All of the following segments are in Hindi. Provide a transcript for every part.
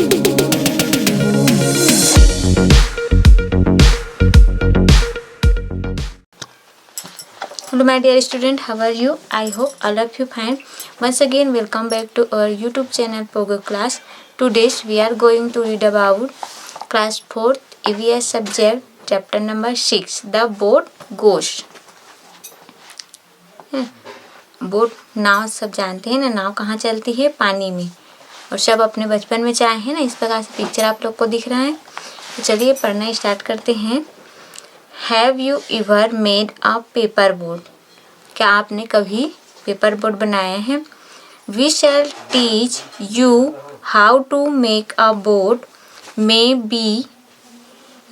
Hello my dear student, how are you? I hope all of you fine. Once again welcome back to our YouTube channel Pogo Class. Today we are going to read about class 4th EVS subject chapter number 6 The Boat Goes. Boat नाव सब जानते हैं ना, नाव कहाँ चलती है? पानी में। और सब अपने बचपन में चाहे हैं ना, इस प्रकार से पिक्चर आप लोग को दिख रहा है। तो चलिए पढ़ना स्टार्ट करते हैं। Have you ever made a paper boat? क्या आपने कभी पेपर बोट बनाया है? We shall teach you how to make a boat, maybe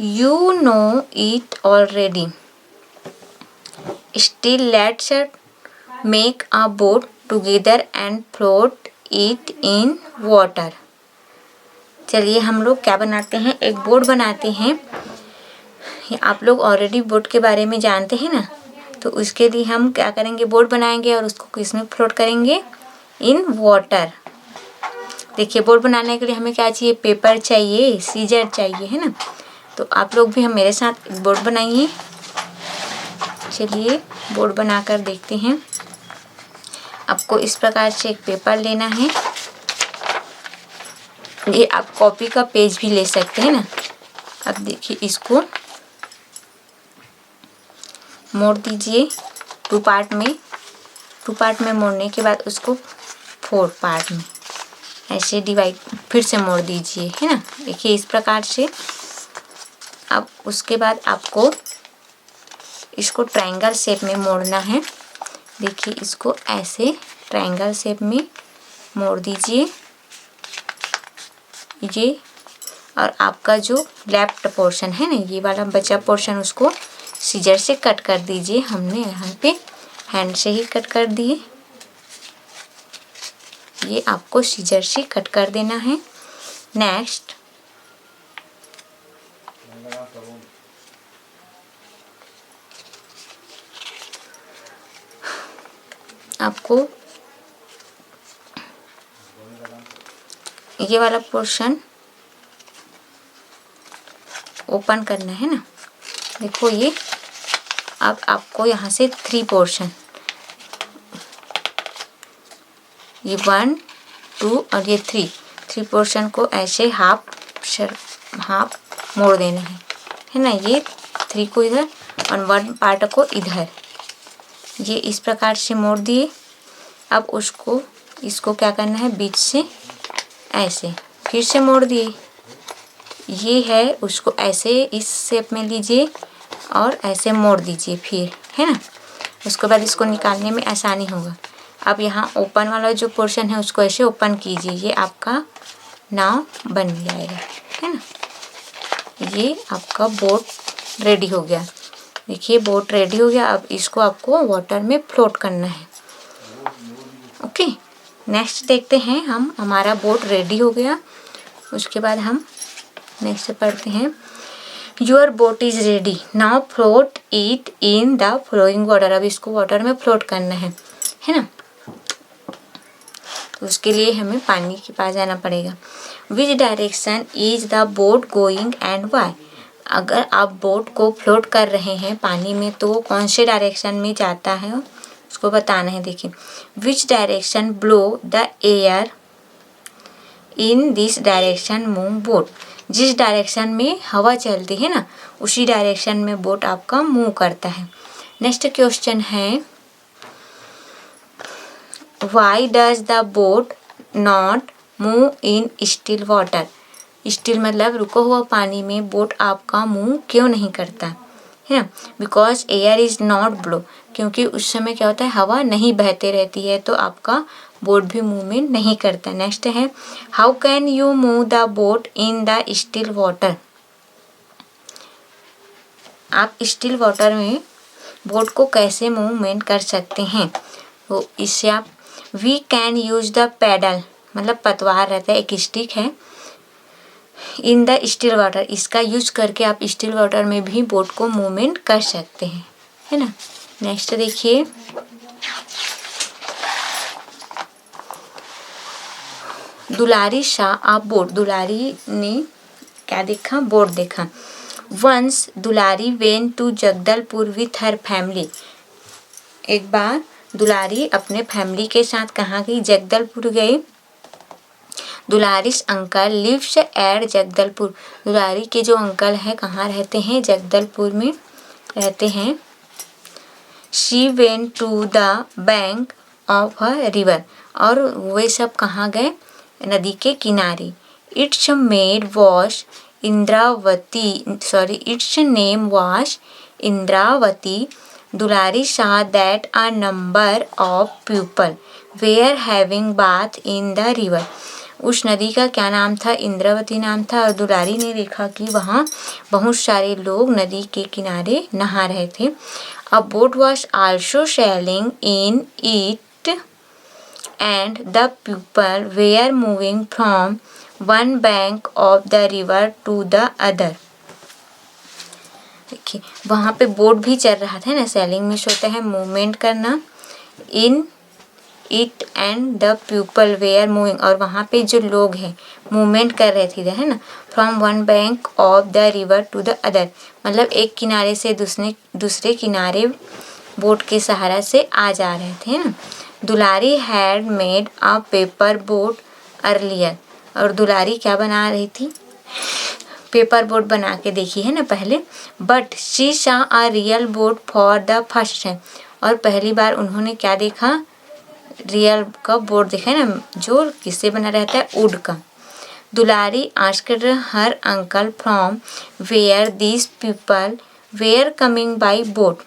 you know it already, still let's make a boat together and float it in water. चलिए हम लोग क्या बनाते हैं? एक बोट बनाते हैं। आप लोग ऑलरेडी बोट के बारे में जानते हैं ना, तो उसके लिए हम क्या करेंगे? बोट बनाएंगे और उसको किसमें फ्लोट करेंगे? In water. देखिए बोट बनाने के लिए हमें क्या चाहिए? पेपर चाहिए, सीजर चाहिए, है ना। तो आप लोग भी हम मेरे साथ बोट बनाइए। चलिए बोट बनाकर देखते हैं। आपको इस प्रकार से एक पेपर लेना है। ये आप कॉपी का पेज भी ले सकते हैं ना। अब देखिए इसको मोड़ दीजिए टू पार्ट में मोड़ने के बाद उसको 4 पार्ट में ऐसे डिवाइड फिर से मोड़ दीजिए, है ना। देखिए इस प्रकार से। अब उसके बाद आपको इसको ट्रायंगल शेप में मोड़ना है। देखिए इसको ऐसे ट्रायंगल शेप में मोड़ दीजिए ये। और आपका जो लेफ्ट पोर्शन है ना, ये वाला बचा पोर्शन, उसको सीजर से कट कर दीजिए। हमने यहाँ पे हैंड से ही कट कर दिए। ये आपको सीजर से कट कर देना है। नेक्स्ट आपको ये वाला पोर्शन ओपन करना है ना। देखो ये अब आपको यहाँ से 3 पोर्शन, ये 1 2 और ये 3 पोर्शन को ऐसे हाफ मोड़ देना है ना। ये 3 को इधर और 1 पार्ट को इधर, ये इस प्रकार से मोड़ दिए। अब इसको क्या करना है? बीच से ऐसे फिर से मोड़ दिए। ये है, उसको ऐसे इस शेप में लीजिए और ऐसे मोड़ दीजिए फिर, है ना। उसके बाद इसको निकालने में आसानी होगा। अब यहाँ ओपन वाला जो पोर्शन है उसको ऐसे ओपन कीजिए। ये आपका नाव बन जाएगा, है ना। ये आपका बोट रेडी हो गया। देखिए बोट रेडी हो गया। अब इसको आपको वाटर में फ्लोट करना है। ओके, नेक्स्ट देखते हैं हम। हमारा बोट रेडी हो गया। उसके बाद हम नेक्स्ट पढ़ते हैं। Your boat is ready, now float it in the flowing water. अब इसको वाटर में फ्लोट करना है ना। तो उसके लिए हमें पानी के पास जाना पड़ेगा। Which direction is the boat going and why? अगर आप बोट को फ्लोट कर रहे हैं पानी में तो वो कौन से डायरेक्शन में जाता है उसको बताना है। देखिए which direction blow the air in this direction move boat. जिस डायरेक्शन में हवा चलती है ना, उसी डायरेक्शन में बोट आपका मूव करता है। नेक्स्ट क्वेश्चन है why does the boat not move in still water? Still मतलब रुको हुआ पानी में बोट आपका मूव क्यों नहीं करता, है ना। Because air is not blow, क्योंकि उस समय क्या होता है? हवा नहीं बहते रहती है, तो आपका बोट भी मूवमेंट नहीं करता। नेक्स्ट है how can you move the boat in the still water? आप स्टिल वाटर में बोट को कैसे मूवमेंट कर सकते हैं? तो इससे आप we can use the paddle, मतलब पतवार रहता है, एक स्टिक है, इन द स्टिल वाटर। इसका यूज करके आप स्टिल वाटर में भी बोट को मूवमेंट कर सकते हैं, है ना। नेक्स्ट देखिए दुलारी शाह आ बोट, दुलारी ने क्या देखा? बोट देखा। Once Dulari went to Jagdalpur with her family, एक बार दुलारी अपने फैमिली के साथ कहाँ गई? जगदलपुर गई। दुलारीस अंकल लिव्स एट जगदलपुर, दुलारी के जो अंकल है कहाँ रहते हैं? जगदलपुर में रहते हैं। She went to the bank of a river, और वे सब कहाँ गए? नदी के किनारे। It's made was Indravati, it's name was Indravati. Dulari saw that a number of people were having bath in the river, उस नदी का क्या नाम था? इंद्रावती नाम था। और दुलारी ने देखा कि वहाँ बहुत सारे लोग नदी के किनारे नहा रहे थे। A boat was also sailing in it and the people were moving from one bank of the river to the other, देखिए वहाँ पे बोट भी चल रहा था ना। सेलिंग में होता है मूवमेंट करना। In it and the people were moving, और वहाँ पे जो लोग हैं मूवमेंट कर रहे थे, है ना। From one bank of the river to the other, मतलब एक किनारे से दूसरे किनारे बोट के सहारा से आ जा रहे थे, है ना। Dulari had made a paper boat earlier, और दुलारी क्या बना रही थी? पेपर बोट बना के देखी है ना पहले। But she saw a real boat for the first time, और पहली बार उन्होंने क्या देखा? रियल का बोट देखा है ना, जो किससे बना रहता है? वुड का। Dulari asked her uncle from where these people were coming by boat,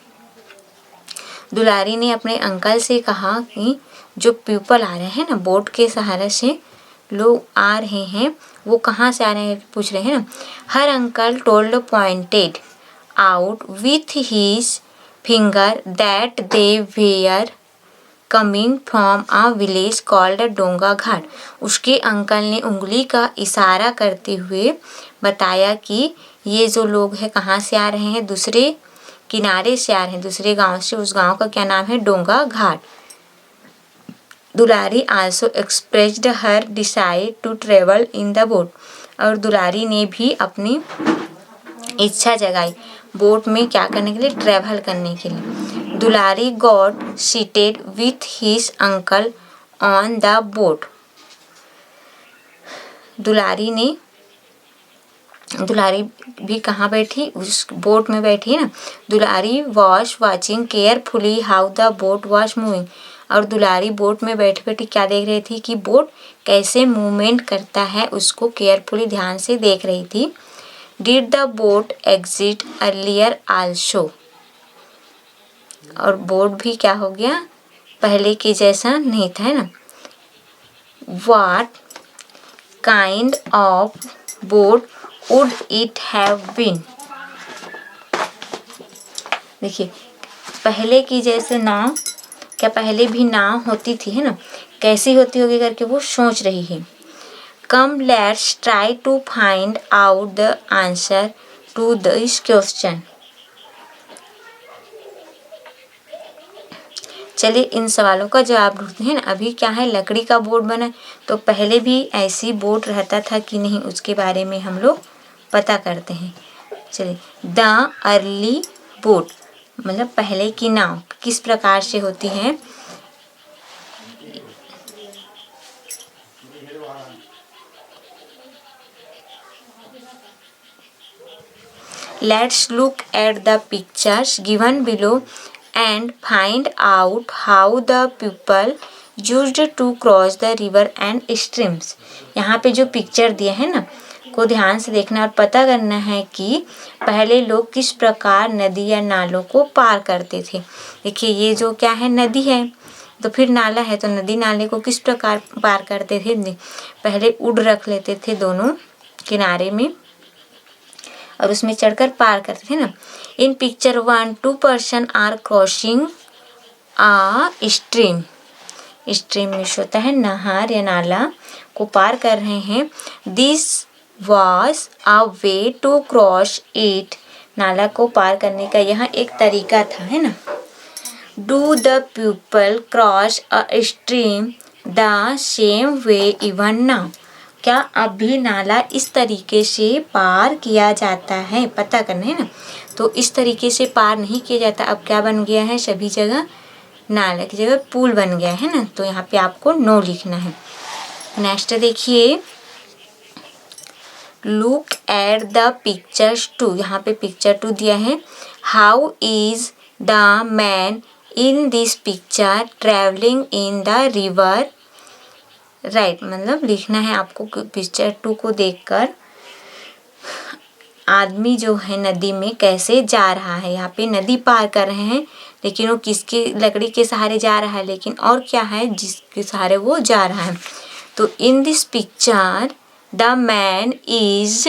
Dulari ने अपने अंकल से कहा कि जो पीपल आ रहे हैं ना बोट के सहारे से लोग आ रहे हैं, वो कहाँ से आ रहे हैं पूछ रहे हैं ना। Her uncle told pointed out with his finger that they were coming from a village called Donga Ghat, उसके अंकल ने उंगली का इशारा करते हुए बताया कि ये जो लोग हैं कहाँ से आ रहे हैं? दूसरे किनारे से आ रहे हैं, दूसरे गांव से। उस गांव का क्या नाम है? Donga Ghat. Dulari also expressed her decide to travel in the boat, और दुलारी ने भी अपनी इच्छा जगाई बोट में क्या करने के लिए? ट्रैवल करने के लिए। Dulari got seated with his uncle on the boat, Dulari भी कहाँ बैठी? उस बोट में बैठी है ना। Dulari was watching carefully how the boat was moving, और दुलारी बोट में बैठी बैठी क्या देख रही थी? कि बोट कैसे मूवमेंट करता है, उसको केयरफुली ध्यान से देख रही थी। Did the boat exit earlier also, और बोट भी क्या हो गया? पहले के जैसा नहीं था, है ना। What kind of boat would it have been, देखिए पहले की जैसे नाव, क्या पहले भी नाव होती थी, है ना। कैसी होती होगी करके वो सोच रही है। Come let's try to find out the answer to this question, चलिए इन सवालों का जवाब ढूंढते हैं ना। अभी क्या है? लकड़ी का बोट बना, तो पहले भी ऐसी बोट रहता था कि नहीं, उसके बारे में हम लोग पता करते हैं। चलिए, द अर्ली बोट मतलब पहले की नाव किस प्रकार से होती है? Let's look at the pictures given below and find out how the people used to cross the river and streams. यहाँ पे जो पिक्चर दिए हैं ना को ध्यान से देखना और पता करना है कि पहले लोग किस प्रकार नदी या नालों को पार करते थे। देखिए ये जो क्या है? नदी है, तो फिर नाला है, तो नदी नाले को किस प्रकार पार करते थे? पहले उड़ रख लेते थे दोनों किनारे में और उसमें चढ़कर पार करते थे ना। In picture 1-2 person are crossing a stream, stream में होता है नहर या नाला को पार कर रहे हैं। This was a way to cross it, नाला को पार करने का यह एक तरीका था, है ना। Do the people cross a stream the same way even now, क्या अब भी नाला इस तरीके से पार किया जाता है, पता करना है ना। तो इस तरीके से पार नहीं किया जाता, अब क्या बन गया है, सभी जगह नाला की जगह पुल बन गया है ना। तो यहाँ पे आपको नो लिखना है। नेक्स्ट देखिए, लुक एट द पिक्चर्स 2, यहाँ पे पिक्चर 2 दिया है। How is the man in this picture travelling in the river, right मतलब लिखना है आपको पिक्चर 2 को देखकर आदमी जो है नदी में कैसे जा रहा है। यहाँ पे नदी पार कर रहे हैं, लेकिन वो किसके लकड़ी के सहारे जा रहा है, लेकिन और क्या है जिसके सहारे वो जा रहा है। तो in this picture the man is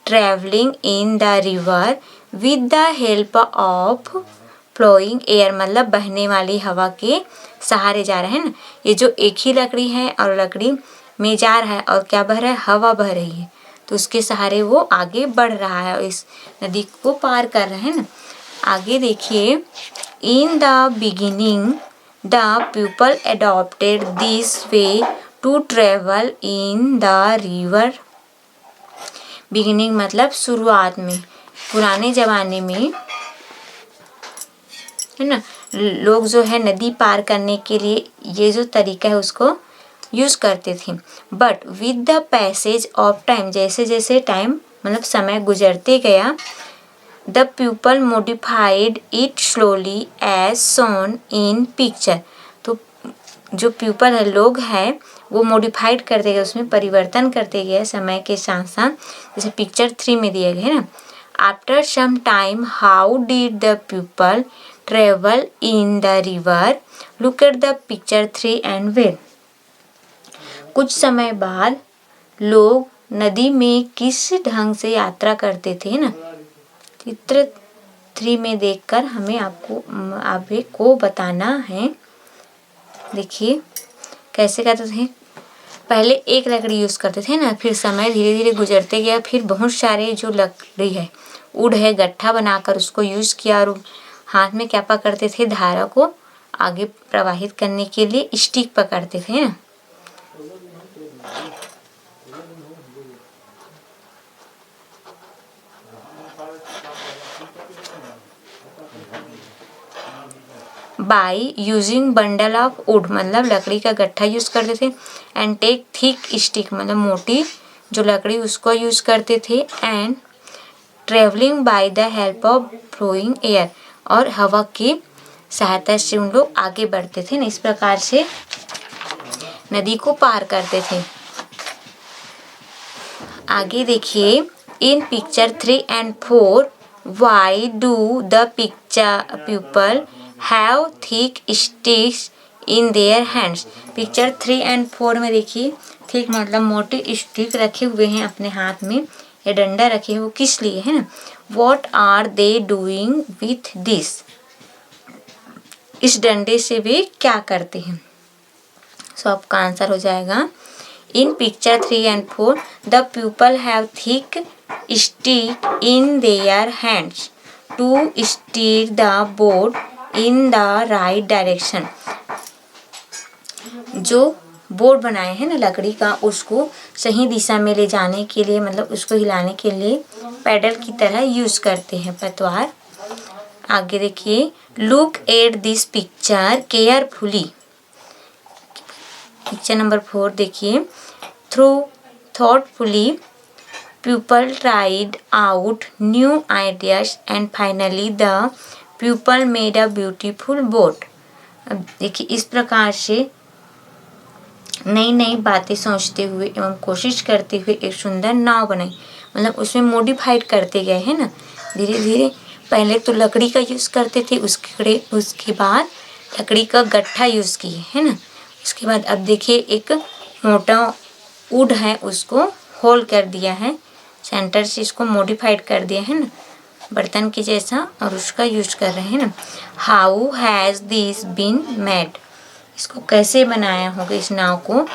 travelling in the river with the help of flowing air, मतलब बहने वाली हवा के सहारे जा रहे हैं ना। ये जो एक ही लकड़ी है और लकड़ी में जा रहा है और क्या बह रहा है, हवा बह रही है, तो उसके सहारे वो आगे बढ़ रहा है और इस नदी को पार कर रहे हैं ना। आगे देखिए, in the beginning the people adopted this way to travel in the river. Beginning मतलब शुरुआत में, पुराने ज़माने में है ना, लोग जो है नदी पार करने के लिए ये जो तरीका है उसको यूज़ करते थे। But with the passage of time, जैसे जैसे टाइम मतलब समय गुजरते गया, the people modified it slowly as shown in picture. तो जो पीपल है, लोग हैं, वो मॉडिफाइड करते गए, उसमें परिवर्तन करते गए समय के साथ साथ, जैसे पिक्चर 3 में दिया गया है ना। After some time how did the people travel in the river, look at the picture 3 and where. कुछ समय बाद लोग नदी में किस ढंग से यात्रा करते थे ना, चित्र 3 में देखकर हमें आपको बताना है। देखिए कैसे करते थे, पहले एक लकड़ी यूज़ करते थे ना, फिर समय धीरे धीरे गुजरते गया, फिर बहुत सारे जो लकड़ी है, उड है, गट्ठा बनाकर उसको यूज़ किया और हाथ में क्या पकड़ते थे, धारा को आगे प्रवाहित करने के लिए स्टिक पकड़ते थे ना। By using bundle of would, मतलब लकड़ी का गट्ठा यूज़ करते थे। एंड टेक थिक स्टिक, मतलब मोटी जो लकड़ी उसको यूज़ करते थे। And travelling by the help of flowing air, और हवा की सहायता से उन लोग आगे बढ़ते थे ना, इस प्रकार से नदी को पार करते थे। आगे देखिए, इन picture 3 and 4 why do the people have thick sticks in their hands. Picture 3 and 4 में देखिए, थिक मतलब मोटे स्टिक रखे हुए हैं अपने हाथ में, या डंडा रखे हुए, वो किस लिए है ना। What are they doing with this, इस डंडे से वे क्या करते हैं। सो आपका आंसर हो जाएगा, in picture 3 and 4 the people have thick stick in their hands to steer the boat in the right direction. जो बोर्ड बनाए हैं ना लकड़ी का, उसको सही दिशा में ले जाने के लिए, मतलब उसको हिलाने के लिए पैडल की तरह यूज़ करते हैं, पतवार। आगे देखिए, look at this picture carefully. Picture number 4 देखिए, through thoughtfully pupil tried out new ideas and finally the pupil made a beautiful boat। अब देखिए, इस प्रकार से नई नई बातें सोचते हुए एवं कोशिश करते हुए एक सुंदर नाव बनाई, मतलब उसमें मॉडिफाइड करते गए हैं ना धीरे धीरे। पहले तो लकड़ी का यूज़ करते थे, उसके बाद लकड़ी का गट्ठा यूज़ किए है ना। उसके बाद अब देखिए, एक मोटा वुड है, उसको होल कर दिया है, सेंटर से इसको मॉडिफाइड कर दिया है ना बर्तन के जैसा, और उसका यूज कर रहे हैं ना। How has this been made, इसको कैसे बनाया होगा इस नाव को।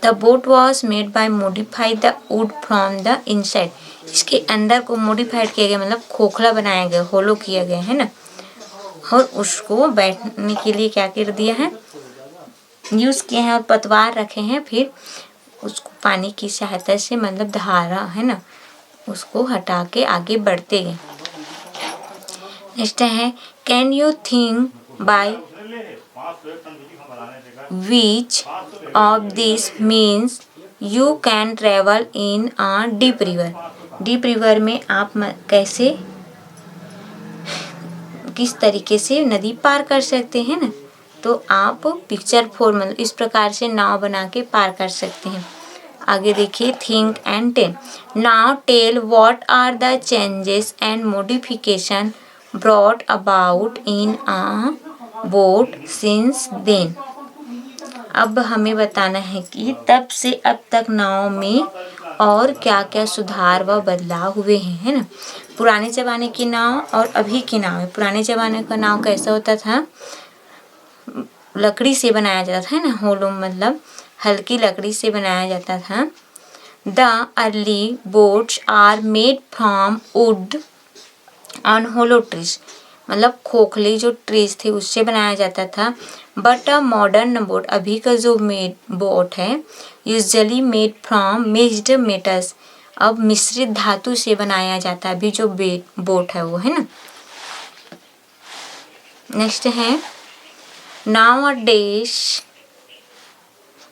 The boat was made by modify the wood from the inside, इसके अंदर को मॉडिफाइड किया गया, मतलब खोखला बनाया गया, होलो किया गया है ना। और उसको बैठने के लिए क्या कर दिया है, यूज़ किए हैं और पतवार रखे हैं, फिर उसको पानी की सहायता से मतलब धारा है ना उसको हटा के आगे बढ़ते गए। नेक्स्ट है can you think by which of this means you can travel in a deep river. Deep river में आप कैसे किस तरीके से नदी पार कर सकते हैं ना, तो आप पिक्चर फॉर मतलब इस प्रकार से नाव बना के पार कर सकते हैं। आगे देखिए think and tell. Now tell what are the changes and modification brought about in a boat since then. अब हमें बताना है कि तब से अब तक नाव में और क्या क्या सुधार व बदलाव हुए हैं, है ना। पुराने ज़माने की नाव और अभी की नाव है। पुराने ज़माने का नाव कैसा होता था, लकड़ी से बनाया जाता था, है ना, होलो मतलब हल्की लकड़ी से बनाया जाता था। The early boats are made from wood on hollow trees, मतलब खोखले जो ट्रीज थे उससे बनाया जाता था। बट अ मॉडर्न बोट, अभी का जो बोट है usually made from mixed metals, अब मिश्रित धातु से बनाया जाता है अभी जो बोट है वो, है ना। नेक्स्ट है nowadays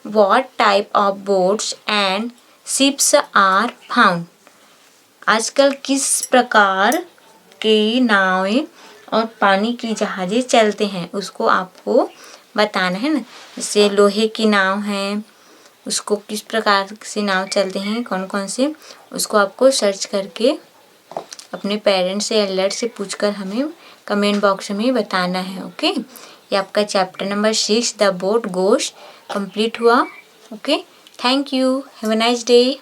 what type of boats and ships are found. आजकल किस प्रकार की नावें और पानी की जहाज़ें चलते हैं उसको आपको बताना है ना। जैसे लोहे की नाव है, उसको किस प्रकार से नाव चलते हैं कौन कौन से, उसको आपको सर्च करके अपने पेरेंट्स से एल्डर से पूछकर हमें कमेंट बॉक्स में बताना है। ओके, ये आपका chapter number 6 the boat goes complete हुआ। Okay, thank you, have a nice day.